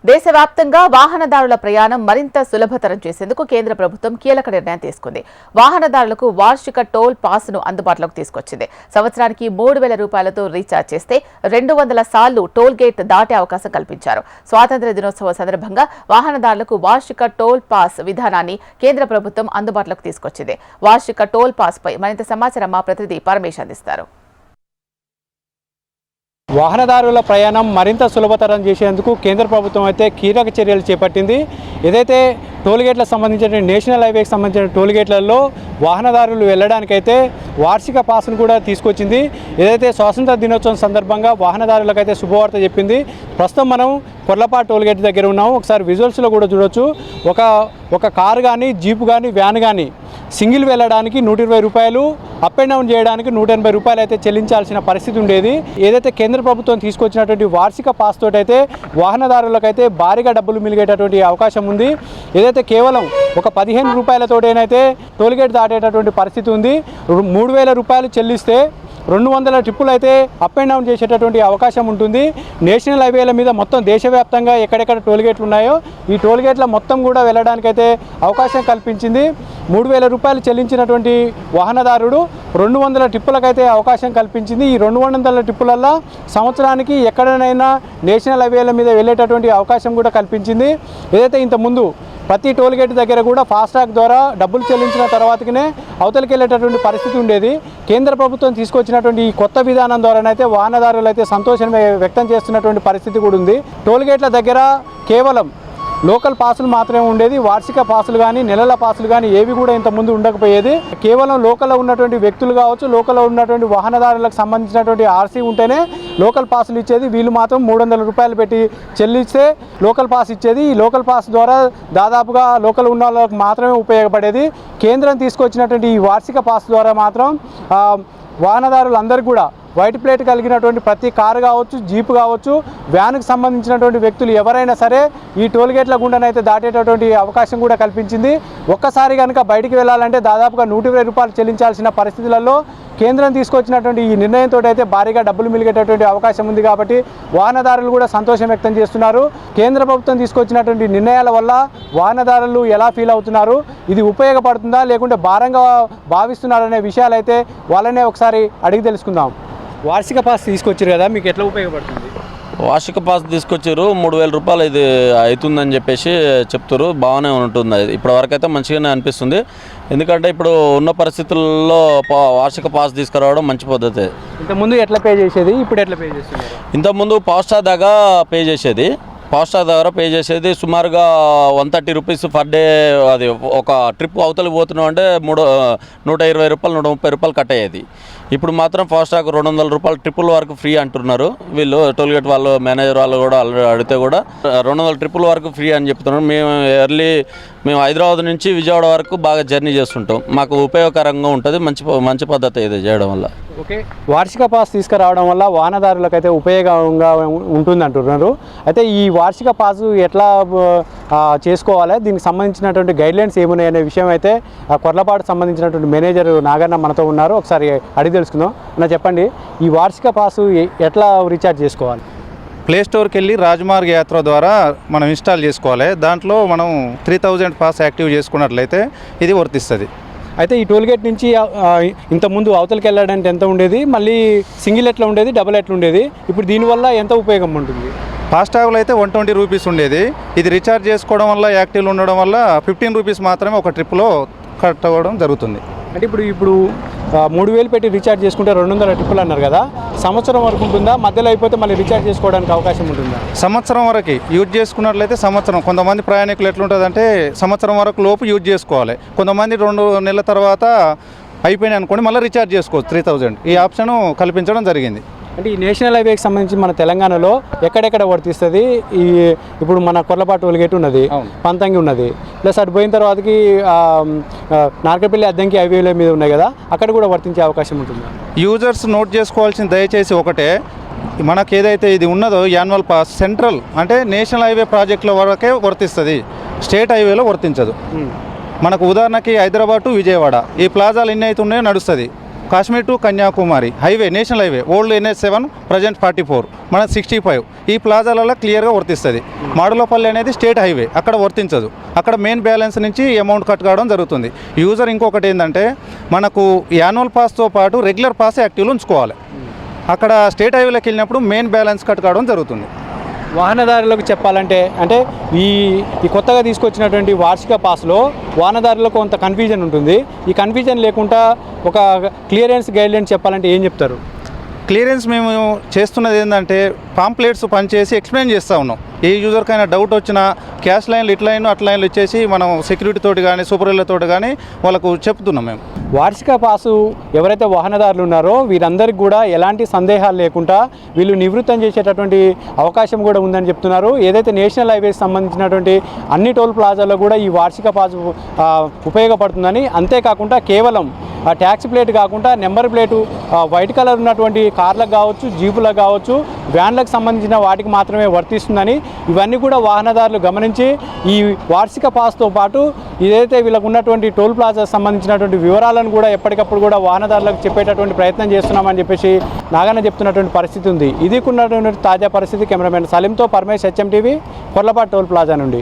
దేశవ్యాప్తంగా వాహనదారుల ప్రయాణం మరింత సులభతరం చేసేందుకు కేంద్ర ప్రభుత్వం కీలక నిర్ణయం తీసుకుంది. వాహనదారులకు వార్షిక టోల్ పాస్ను అందుబాటులోకి తీసుకొచ్చింది. సంవత్సరానికి 3,000 రూపాయలతో రీఛార్జ్ చేస్తే 200 సార్లు టోల్ గేట్ దాటే అవకాశం కల్పించారు. స్వాతంత్ర్య దినోత్సవం సందర్భంగా వాహనదారులకు వార్షిక టోల్ పాస్ విధానాన్ని కేంద్ర ప్రభుత్వం అందుబాటులోకి తీసుకొచ్చింది. వార్షిక టోల్ పాస్ పై మరింత సమాచారం మా ప్రతినిధి పరమేశ్ అందిస్తారు. వాహనదారుల ప్రయాణం మరింత సులభతరం చేసేందుకు కేంద్ర ప్రభుత్వం అయితే కీలక చర్యలు చేపట్టింది. ఏదైతే టోల్గేట్లకు సంబంధించిన నేషనల్ హైవేకి సంబంధించిన టోల్గేట్లలో వాహనదారులు వెళ్ళడానికైతే వార్షిక పాస్ను కూడా తీసుకొచ్చింది. ఏదైతే స్వాతంత్ర దినోత్సవం సందర్భంగా వాహనదారులకైతే శుభవార్త చెప్పింది. ప్రస్తుతం మనం కొర్లపాడు టోల్గేట్ దగ్గర ఉన్నాము. ఒకసారి విజువల్స్లో కూడా చూడొచ్చు. ఒక కారు కానీ జీపు కానీ వ్యాన్ కానీ సింగిల్ వెళ్ళడానికి 120 రూపాయలు, అప్ అండ్ డౌన్ చేయడానికి 180 రూపాయలు అయితే చెల్లించాల్సిన పరిస్థితి ఉండేది. ఏదైతే కేంద్ర ప్రభుత్వం తీసుకొచ్చినటువంటి వార్షిక పాస్ తోటి అయితే వాహనదారులకైతే భారీగా డబ్బులు మిలిగేటటువంటి అవకాశం ఉంది. ఏదైతే కేవలం ఒక 15 రూపాయలతోటైతే టోల్గేట్ దాటేటటువంటి పరిస్థితి ఉంది. 3,000 రూపాయలు చెల్లిస్తే 200 ట్రిప్పులు అయితే అప్ అండ్ డౌన్ చేసేటటువంటి అవకాశం ఉంటుంది. నేషనల్ హైవేల మీద మొత్తం దేశవ్యాప్తంగా ఎక్కడెక్కడ టోల్గేట్లు ఉన్నాయో ఈ టోల్గేట్ల మొత్తం కూడా వెళ్ళడానికైతే అవకాశం కల్పించింది. 3,000 రూపాయలు చెల్లించినటువంటి వాహనదారుడు 200 ట్రిప్పులకైతే అవకాశం కల్పించింది. ఈ 200 ట్రిప్పులల్లో సంవత్సరానికి ఎక్కడైనా నేషనల్ హైవేల మీద వెళ్ళేటటువంటి అవకాశం కూడా కల్పించింది. ఏదైతే ఇంతకుముందు ప్రతి టోల్గేట్ దగ్గర కూడా ఫాస్ట్రాగ్ ద్వారా డబ్బులు చెల్లించిన తర్వాతనే అవతలికి వెళ్ళేటటువంటి పరిస్థితి ఉండేది. కేంద్ర ప్రభుత్వం తీసుకొచ్చినటువంటి ఈ కొత్త విధానం ద్వారానైతే వాహనదారులు అయితే సంతోషం వ్యక్తం చేస్తున్నటువంటి పరిస్థితి కూడా ఉంది. టోల్గేట్ల దగ్గర కేవలం లోకల్ పాసులు మాత్రమే ఉండేది. వార్షిక పాసులు కానీ నెలల పాసులు కానీ ఏవి కూడా ఇంతకుముందు ఉండకపోయేది. కేవలం లోకల్లో ఉన్నటువంటి వ్యక్తులు కావచ్చు, లోకల్లో ఉన్నటువంటి వాహనదారులకు సంబంధించినటువంటి ఆర్సీ ఉంటేనే లోకల్ పాసులు ఇచ్చేది. వీళ్ళు మాత్రం 300 రూపాయలు పెట్టి చెల్లిస్తే లోకల్ పాస్ ఇచ్చేది. ఈ లోకల్ పాస్ ద్వారా దాదాపుగా లోకల్ ఉన్న వాళ్ళకి మాత్రమే ఉపయోగపడేది. కేంద్రం తీసుకొచ్చినటువంటి ఈ వార్షిక పాస్ ద్వారా మాత్రం వాహనదారులందరికీ కూడా వైట్ ప్లేట్ కలిగినటువంటి ప్రతి కారు కావచ్చు, జీపు కావచ్చు, వ్యాన్కి సంబంధించినటువంటి వ్యక్తులు ఎవరైనా సరే ఈ టోల్గేట్ల గుండానైతే దాటేటటువంటి అవకాశం కూడా కల్పించింది. ఒక్కసారి కనుక బయటికి వెళ్ళాలంటే దాదాపుగా 120 రూపాయలు చెల్లించాల్సిన పరిస్థితులలో కేంద్రం తీసుకొచ్చినటువంటి ఈ నిర్ణయంతో అయితే భారీగా డబ్బులు మిలిగేటటువంటి అవకాశం ఉంది. కాబట్టి వాహనదారులు కూడా సంతోషం వ్యక్తం చేస్తున్నారు. కేంద్ర ప్రభుత్వం తీసుకొచ్చినటువంటి నిర్ణయాల వల్ల వాహనదారులు ఎలా ఫీల్ అవుతున్నారు, ఇది ఉపయోగపడుతుందా లేకుంటే భారంగా భావిస్తున్నారనే విషయాలు అయితే వాళ్ళనే ఒకసారి అడిగి తెలుసుకుందాం. వార్షిక పాస్ తీసుకొచ్చారు కదా, మీకు ఎట్లా ఉపయోగపడుతుంది? వార్షిక పాస్ తీసుకొచ్చారు. 3,000 రూపాయలు ఇది అవుతుందని చెప్పేసి చెప్తారు. బాగానే ఉంటుంది. ఇప్పటి వరకు అయితే మంచిగానే అనిపిస్తుంది. ఎందుకంటే ఇప్పుడు ఉన్న పరిస్థితుల్లో వార్షిక పాస్ తీసుకురావడం మంచి పద్ధతి. ఇంతకుముందు ఎట్లా పే చేసేది, ఇప్పుడు ఎట్లా పే చేస్తున్నారు? ఇంతకుముందు ఫాస్టాగ్ దాకా పే చేసేది. ఫాస్టాగ్ దగ్గర పే చేసేది సుమారుగా 130 రూపీస్ పర్ డే. అది ఒక ట్రిప్ అవతలికి పోతున్నాం అంటే 120 రూపాయలు 130 రూపాయలు కట్ అయ్యేది. ఇప్పుడు మాత్రం ఫాస్టాగ్ 200 రూపాయలు ట్రిప్పుల వరకు ఫ్రీ అంటున్నారు వీళ్ళు. టోల్గేట్ వాళ్ళు మేనేజర్ వాళ్ళు కూడా అడిగితే కూడా 200 ట్రిప్పుల వరకు ఫ్రీ అని చెప్తున్నారు. మేము హైదరాబాద్ నుంచి విజయవాడ వరకు బాగా జర్నీ చేస్తుంటాం. మాకు ఉపయోగకరంగా ఉంటుంది. మంచి పద్ధతి ఇది చేయడం వల్ల. ఓకే, వార్షిక పాస్ తీసుకురావడం వల్ల వాహనదారులకు అయితే ఉపయోగంగా ఉంటుంది అంటున్నారు. అయితే ఈ వార్షిక పాసు ఎట్లా చేసుకోవాలి, దీనికి సంబంధించినటువంటి గైడ్లైన్స్ ఏమున్నాయి అనే విషయం అయితే కొర్లపాడు సంబంధించినటువంటి మేనేజర్ నాగన్న మనతో ఉన్నారు. ఒకసారి అడిగి తెలుసుకుందాం. అన్న చెప్పండి, ఈ వార్షిక పాసు ఎట్లా రీఛార్జ్ చేసుకోవాలి? ప్లే స్టోర్కి వెళ్ళి రాజమార్గ యాత్ర ద్వారా మనం ఇన్స్టాల్ చేసుకోవాలి. దాంట్లో మనం 3000 పాస్ యాక్టివ్ చేసుకున్నట్లయితే ఇది వర్తిస్తుంది. అయితే ఈ టోల్గేట్ నుంచి ఇంతకుముందు అవతలికి వెళ్ళడానికి ఎంత ఉండేది, మళ్ళీ సింగిల్ ఎట్లా ఉండేది, డబుల్ ఎట్లా ఉండేది, ఇప్పుడు దీనివల్ల ఎంత ఉపయోగం ఉంటుంది? ఫాస్టాగ్లో అయితే 120 రూపీస్ ఉండేది. ఇది రీఛార్జ్ చేసుకోవడం వల్ల, యాక్టివ్లో ఉండడం వల్ల 15 రూపీస్ మాత్రమే ఒక ట్రిప్లో కట్ అవ్వడం జరుగుతుంది. అంటే ఇప్పుడు 3,000 పెట్టి రీఛార్జ్ చేసుకుంటే 200 ట్రిప్పులు అన్నారు కదా, సంవత్సరం వరకు ఉంటుందా? మధ్యలో అయిపోతే మళ్ళీ రీఛార్జ్ చేసుకోవడానికి అవకాశం ఉంటుందా? సంవత్సరం వరకు యూజ్ చేసుకున్నట్లయితే సంవత్సరం. కొంతమంది ప్రయాణికులు ఎట్లుంటుందంటే సంవత్సరం వరకు లోపు యూజ్ చేసుకోవాలి. కొంతమంది 2 నెలల తర్వాత అయిపోయినాయి అనుకోండి మళ్ళీ రీఛార్జ్ చేసుకోవచ్చు 3000. ఈ ఆప్షన్ కల్పించడం జరిగింది. అంటే ఈ నేషనల్ హైవేకి సంబంధించి మన తెలంగాణలో ఎక్కడెక్కడ వర్తిస్తుంది? ఇప్పుడు మన కొర్లపాటు టోల్గేట్ ఉన్నది, పంతంగి ఉన్నది, ప్లస్ అటు పోయిన తర్వాతకి నార్కపల్లి అద్దంకి హైవేల మీద ఉన్నాయి కదా, అక్కడ కూడా వర్తించే అవకాశం ఉంటుంది. యూజర్స్ నోట్ చేసుకోవాల్సిన దయచేసి ఒకటే, మనకు ఏదైతే ఇది ఉన్నదో యాన్యువల్ పాస్ సెంట్రల్ అంటే నేషనల్ హైవే ప్రాజెక్టుల వరకే వర్తిస్తుంది, స్టేట్ హైవేలో వర్తించదు. మనకు ఉదాహరణకి హైదరాబాద్ టు విజయవాడ ఈ ప్లాజాలు ఎన్ని అయితే ఉన్నాయో నడుస్తుంది. Kashmir to Kanyakumari highway, national highway, old NH7 present 44, మన 65 ఈ ప్లాజాలలో క్లియర్గా వర్తిస్తుంది. మాడులపల్లి అనేది స్టేట్ హైవే, అక్కడ వర్తించదు. అక్కడ మెయిన్ బ్యాలెన్స్ నుంచి అమౌంట్ కట్ కావడం జరుగుతుంది. యూజర్ ఇంకొకటి ఏంటంటే మనకు యాన్యువల్ పాస్తో పాటు రెగ్యులర్ పాస్ యాక్టివ్లో ఉంచుకోవాలి. అక్కడ స్టేట్ హైవేలోకి వెళ్ళినప్పుడు మెయిన్ బ్యాలెన్స్ కట్ కావడం జరుగుతుంది. వాహనదారులకు చెప్పాలంటే అంటే ఈ కొత్తగా తీసుకొచ్చినటువంటి వార్షిక పాస్లో వాహనదారులకు కొంత కన్ఫ్యూజన్ ఉంటుంది. ఈ కన్ఫ్యూజన్ లేకుండా ఒక క్లియరెన్స్ గైడ్లైన్స్ చెప్పాలంటే ఏం చెప్తారు? క్లియరెన్స్ మేము చేస్తున్నది ఏంటంటే పాంప్లెట్స్ పనిచేసి ఎక్స్ప్లెయిన్ చేస్తూ ఉన్నాం. ఏ యూజర్కైనా డౌట్ వచ్చినా క్యాష్ లైన్లు ఇట్లా లైన్ అట్లా లైన్లు ఇచ్చేసి మనం సెక్యూరిటీ తోటి కానీ సూపర్వైజర్లతో కానీ వాళ్ళకు చెప్తున్నాం. మేము వార్షిక పాసు ఎవరైతే వాహనదారులు ఉన్నారో వీరందరికీ కూడా ఎలాంటి సందేహాలు లేకుండా వీళ్ళు నివృత్తం చేసేటటువంటి అవకాశం కూడా ఉందని చెప్తున్నారు. ఏదైతే నేషనల్ హైవేస్ సంబంధించినటువంటి అన్ని టోల్ ప్లాజాల్లో కూడా ఈ వార్షిక పాసు ఉపయోగపడుతుందని, అంతేకాకుండా కేవలం ట్యాక్స్ ప్లేట్ కాకుండా నెంబర్ ప్లేటు వైట్ కలర్ ఉన్నటువంటి కార్లకు కావచ్చు, జీపులకు కావచ్చు, వ్యాన్లకు సంబంధించిన వాటికి మాత్రమే వర్తిస్తుందని, ఇవన్నీ కూడా వాహనదారులు గమనించి ఈ వార్షిక పాస్తో పాటు ఏదైతే వీళ్ళకు ఉన్నటువంటి టోల్ ప్లాజా సంబంధించినటువంటి వివరాలను కూడా ఎప్పటికప్పుడు కూడా వాహనదారులకు చెప్పేటటువంటి ప్రయత్నం చేస్తున్నామని చెప్పేసి నాగన్న చెప్తున్నటువంటి పరిస్థితి ఉంది. ఇది ఉన్నటువంటి తాజా పరిస్థితి. కెమెరామెన్ సలీంతో Paramesh, HM TV, Korlapatu toll plaza నుండి.